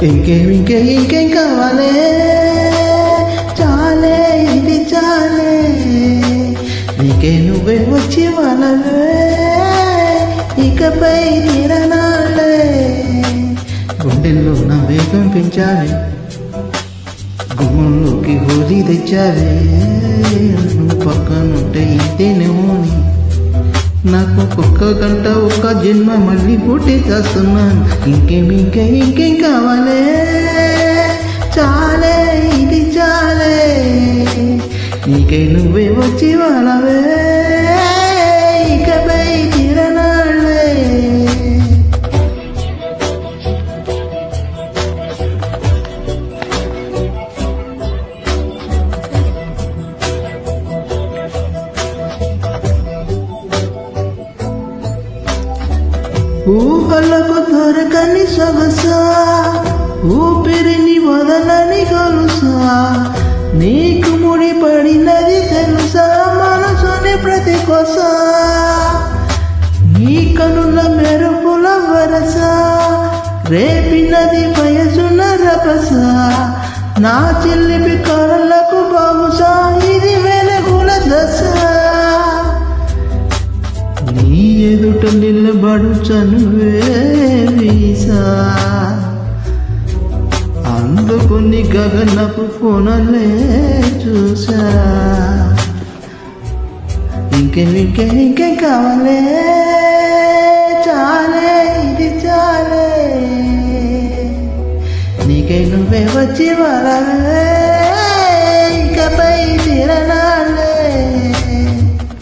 ఇంకేం కావాలే, చాలే ఇది చాలే, నీకే నువ్వే వచ్చి వాళ్ళవే, ఇకపై తీరనాలే, గుండెల్లో నా వేగం పెంచాలి, గుమ్మంలోకి హోలీ తెచ్చావే, నువ్వు పక్కనుంటే ఇంతేనేమోని, నాకు ఒక్క గంట ఒక్క జన్మ మళ్ళీ పుట్టి చేస్తున్నాను. ఇంకేం కావాలే, చాలే ఇది చాలే, నీకై నువ్వే వచ్చి వాళ్ళవే, ఇకపై తీరనాళ్ళే. ఊహలకు దొరకని సొగసా, ఊపిరిని వదలని గొలుసా, నీకు ముడిపడినది తెలుసా మనసుని ప్రతి కొస, నీ కనుల మెరుపుల వరస, రేపినది వయసున రభస, నా చెల్లిపి కళ్ళకు బహుశా ఇది వెలుగుల దశ, నీ ఎదుట నిలబడు చనువే వీసా, అందుకుని గగనపు కొనలే చూసా. ఇంకేం కావాలే, చాలే ఇది చాలే, నీకై నువ్వే వచ్చి వాళ్ళవే,